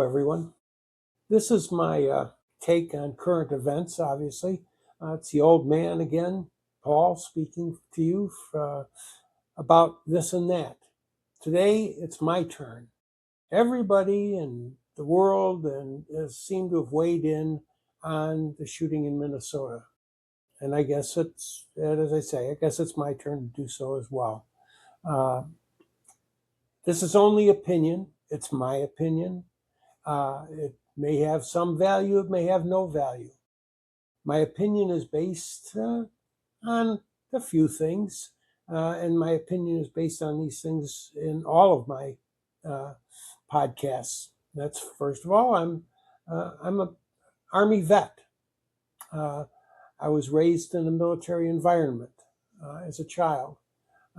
Everyone. This is my take on current events, obviously. It's the old man again, Paul, speaking to you about this and that. Today, it's my turn. Everybody in the world has seemed to have weighed in on the shooting in Minnesota. And I guess it's, as I say, I guess it's my turn to do so as well. This is only opinion. It's my opinion. It may have some value, it may have no value. My opinion is based on a few things, and my opinion is based on these things in all of my podcasts. That's first of all, I'm an Army vet. I was raised in a military environment as a child.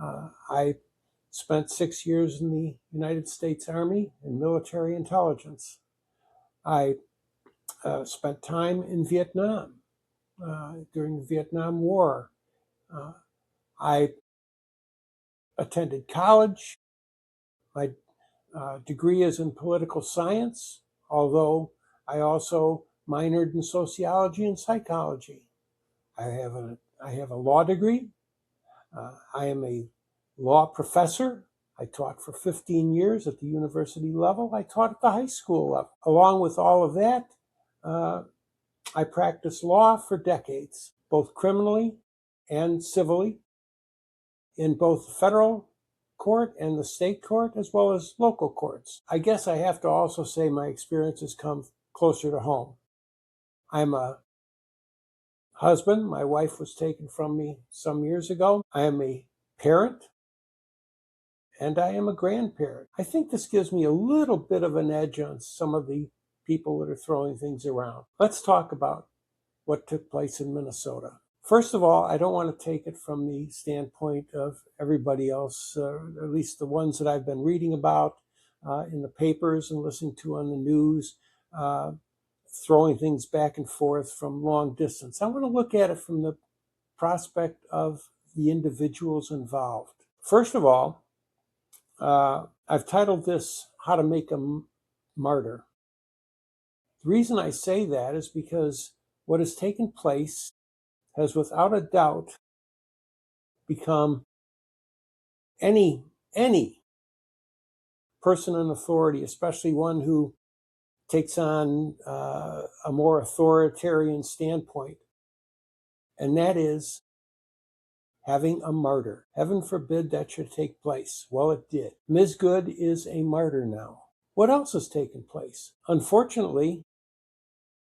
I spent 6 years in the United States Army in military intelligence. I spent time in Vietnam during the Vietnam War. I attended college. My degree is in political science, although I also minored in sociology and psychology. I have a law degree. I am a law professor. I taught for 15 years at the university level. I taught at the high school level. Along with all of that, I practiced law for decades, both criminally and civilly, in both the federal court and the state court, as well as local courts. I guess I have to also say my experiences come closer to home. I'm a husband. My wife was taken from me some years ago. I am a parent, and I am a grandparent. I think this gives me a little bit of an edge on some of the people that are throwing things around. Let's talk about what took place in Minnesota. First of all, I don't want to take it from the standpoint of everybody else, at least the ones that I've been reading about in the papers and listening to on the news, throwing things back and forth from long distance. I want to look at it from the prospect of the individuals involved. First of all, I've titled this How to Make a Martyr. The reason I say that is because what has taken place has without a doubt become any person in authority, especially one who takes on a more authoritarian standpoint, and that is having a martyr. Heaven forbid that should take place. Well, it did. Ms. Good is a martyr now. What else has taken place? Unfortunately,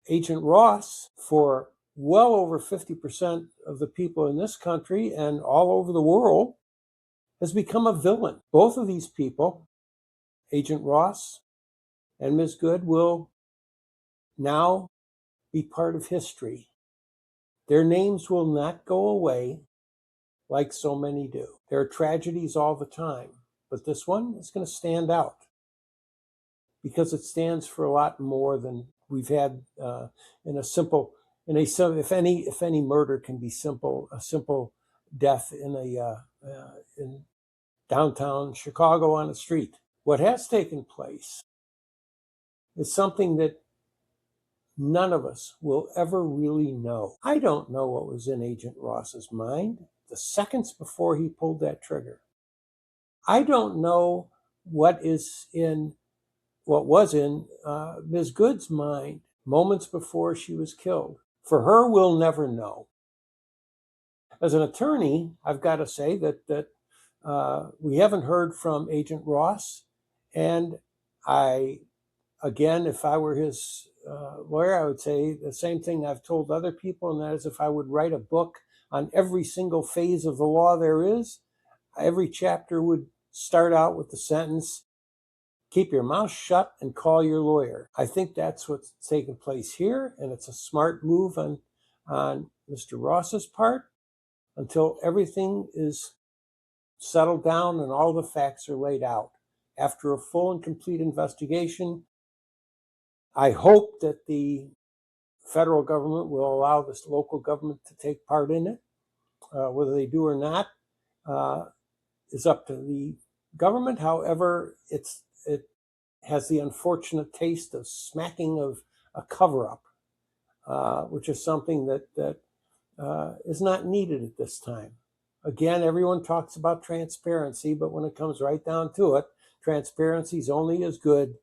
Agent Ross, for well over 50% of the people in this country and all over the world, has become a villain. Both of these people, Agent Ross and Ms. Good, will now be part of history. Their names will not go away like so many do. There are tragedies all the time, but this one is going to stand out because it stands for a lot more than we've had if any murder can be a simple death in downtown Chicago on a street. What has taken place is something that none of us will ever really know. I don't know what was in Agent Ross's mind the seconds before he pulled that trigger. I don't know what was in Ms. Good's mind moments before she was killed. For her, we'll never know. As an attorney, I've got to say that we haven't heard from Agent Ross, and if I were his lawyer, I would say the same thing I've told other people, and that is if I would write a book on every single phase of the law there is, every chapter would start out with the sentence, keep your mouth shut and call your lawyer. I think that's what's taken place here, and it's a smart move on Mr. Ross's part until everything is settled down and all the facts are laid out. After a full and complete investigation, I hope that the federal government will allow this local government to take part in it. Whether they do or not is up to the government. However, has the unfortunate taste of smacking of a cover-up, which is something that is not needed at this time. Again, everyone talks about transparency, but when it comes right down to it, transparency is only as good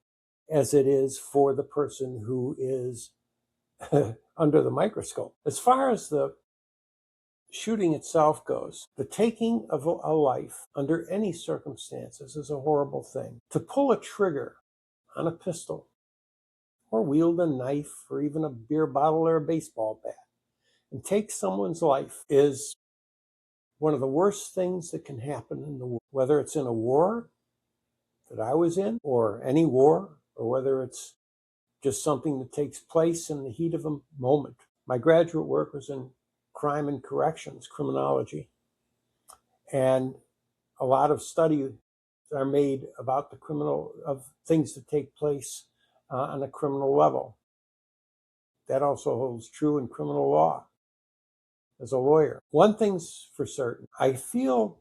as it is for the person who is under the microscope. As far as the shooting itself goes, the taking of a life under any circumstances is a horrible thing. To pull a trigger on a pistol or wield a knife or even a beer bottle or a baseball bat and take someone's life is one of the worst things that can happen in the world, whether it's in a war that I was in or any war, or whether it's just something that takes place in the heat of a moment. My graduate work was in crime and corrections, criminology, and a lot of studies are made about the criminal of things that take place on a criminal level. That also holds true in criminal law as a lawyer. One thing's for certain, I feel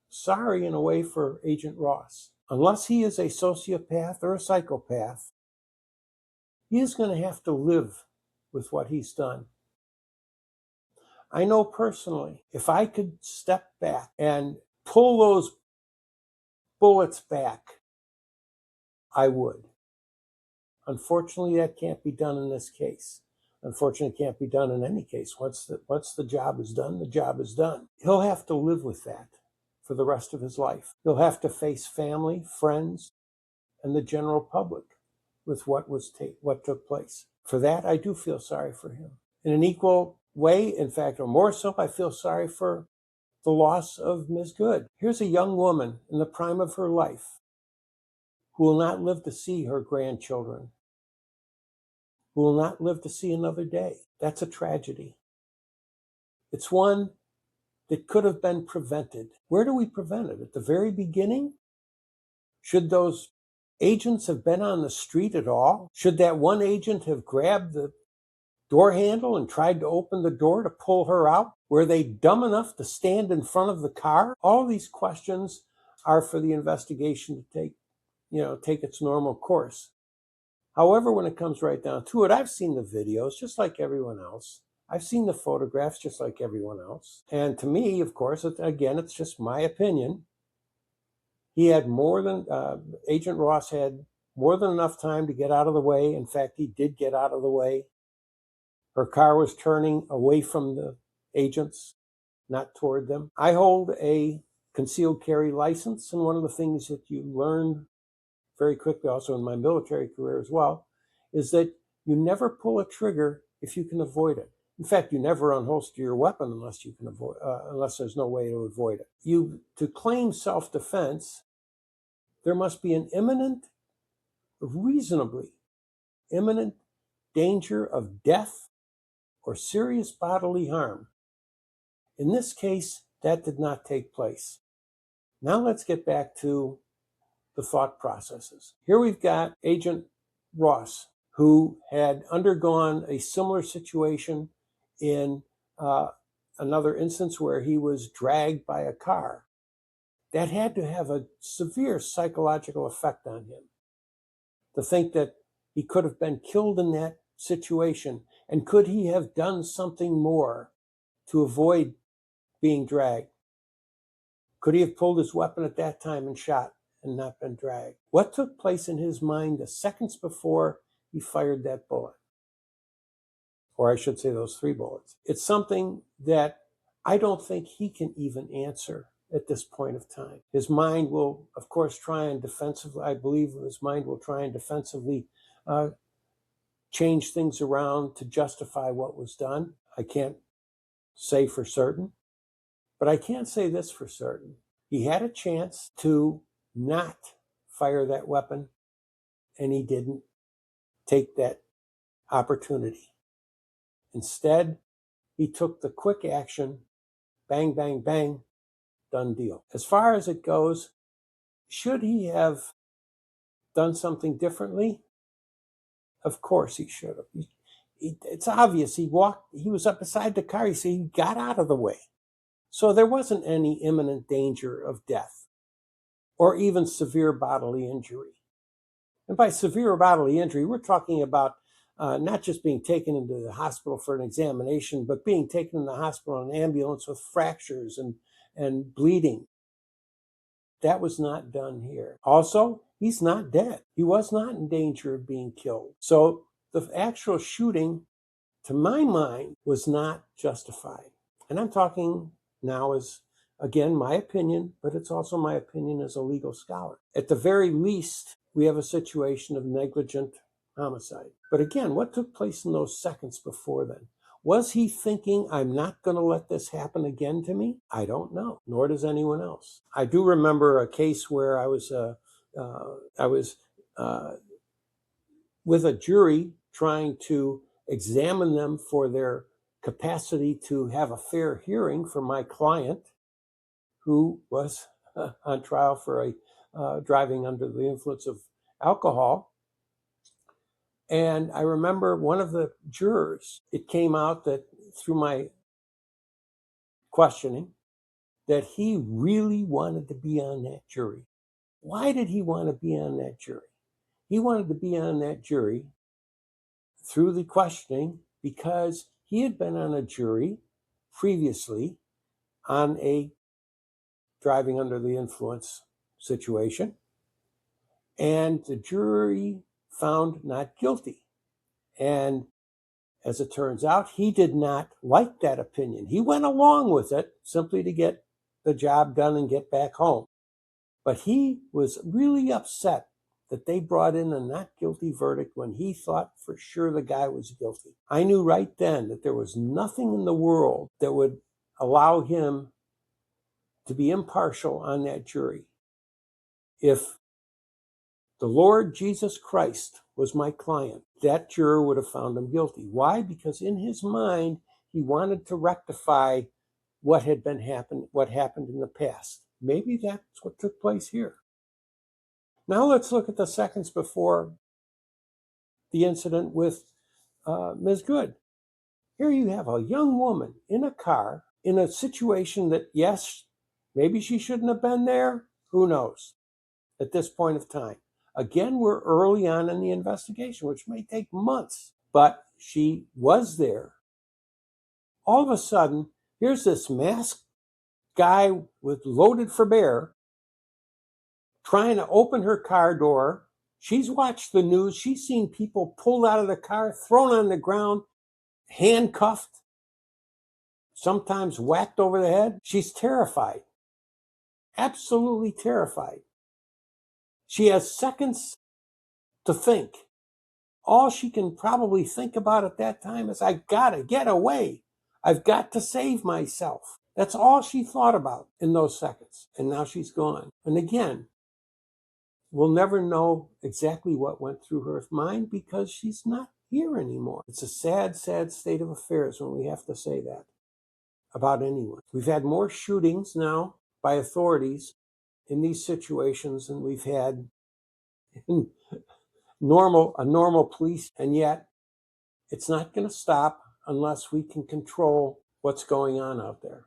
sorry in a way for Agent Ross. Unless he is a sociopath or a psychopath, he is going to have to live with what he's done. I know personally, if I could step back and pull those bullets back, I would. Unfortunately, that can't be done in this case. Unfortunately, it can't be done in any case. Once the job is done, the job is done. He'll have to live with that for the rest of his life. He'll have to face family, friends, and the general public with what took place. For that, I do feel sorry for him. In an equal way, in fact, or more so, I feel sorry for the loss of Ms. Good. Here's a young woman in the prime of her life who will not live to see her grandchildren, who will not live to see another day. That's a tragedy. It's one that could have been prevented. Where do we prevent it? At the very beginning? Should those agents have been on the street at all? Should that one agent have grabbed the door handle and tried to open the door to pull her out? Were they dumb enough to stand in front of the car? All these questions are for the investigation to take its normal course. However, when it comes right down to it, I've seen the videos just like everyone else. I've seen the photographs just like everyone else. And to me, of course, again, it's just my opinion. He had Agent Ross had more than enough time to get out of the way. In fact, he did get out of the way. Her car was turning away from the agents, not toward them. I hold a concealed carry license, and one of the things that you learn very quickly, also in my military career as well, is that you never pull a trigger if you can avoid it. In fact, you never unholster your weapon unless there's no way to avoid it. To claim self-defense, there must be an reasonably imminent danger of death or serious bodily harm. In this case, that did not take place. Now let's get back to the thought processes. Here we've got Agent Ross, who had undergone a similar situation in another instance where he was dragged by a car. That had to have a severe psychological effect on him. To think that he could have been killed in that situation, and could he have done something more to avoid being dragged? Could he have pulled his weapon at that time and shot and not been dragged? What took place in his mind the seconds before he fired that bullet? Or I should say those 3 bullets. It's something that I don't think he can even answer at this point of time. His mind will, of course, try and defensively, I believe his mind will try and defensively change things around to justify what was done. I can't say for certain, but I can say this for certain. He had a chance to not fire that weapon, and he didn't take that opportunity. Instead, he took the quick action, bang, bang, bang, done deal. As far as it goes, should he have done something differently? Of course he should have. It's obvious. He was up beside the car. He got out of the way. So there wasn't any imminent danger of death or even severe bodily injury. And by severe bodily injury, we're talking about not just being taken into the hospital for an examination, but being taken in the hospital in an ambulance with fractures and bleeding. That was not done here. Also, he's not dead. He was not in danger of being killed. So the actual shooting, to my mind, was not justified. And I'm talking now as, again, my opinion, but it's also my opinion as a legal scholar. At the very least, we have a situation of negligent homicide. But again, what took place in those seconds before then? Was he thinking, I'm not going to let this happen again to me? I don't know, nor does anyone else. I do remember a case where I was with a jury trying to examine them for their capacity to have a fair hearing for my client, who was on trial for driving under the influence of alcohol. And I remember one of the jurors, it came out that through my questioning, that he really wanted to be on that jury. Why did he want to be on that jury? He wanted to be on that jury through the questioning because he had been on a jury previously on a driving under the influence situation, and the jury found not guilty. And as it turns out, he did not like that opinion. He went along with it simply to get the job done and get back home. But he was really upset that they brought in a not guilty verdict when he thought for sure the guy was guilty. I knew right then that there was nothing in the world that would allow him to be impartial on that jury. If the Lord Jesus Christ was my client, that juror would have found him guilty. Why? Because in his mind, he wanted to rectify what happened in the past. Maybe that's what took place here. Now let's look at the seconds before the incident with Ms. Good. Here you have a young woman in a car in a situation that, yes, maybe she shouldn't have been there. Who knows at this point of time? Again, we're early on in the investigation, which may take months, but she was there. All of a sudden, here's this masked guy with loaded for bear trying to open her car door. She's watched the news. She's seen people pulled out of the car, thrown on the ground, handcuffed, sometimes whacked over the head. She's terrified, absolutely terrified. She has seconds to think. All she can probably think about at that time is, I've got to get away. I've got to save myself. That's all she thought about in those seconds. And now she's gone. And again, we'll never know exactly what went through her mind because she's not here anymore. It's a sad, sad state of affairs when we have to say that about anyone. We've had more shootings now by authorities in these situations than we've had in a normal police, and yet it's not going to stop unless we can control what's going on out there.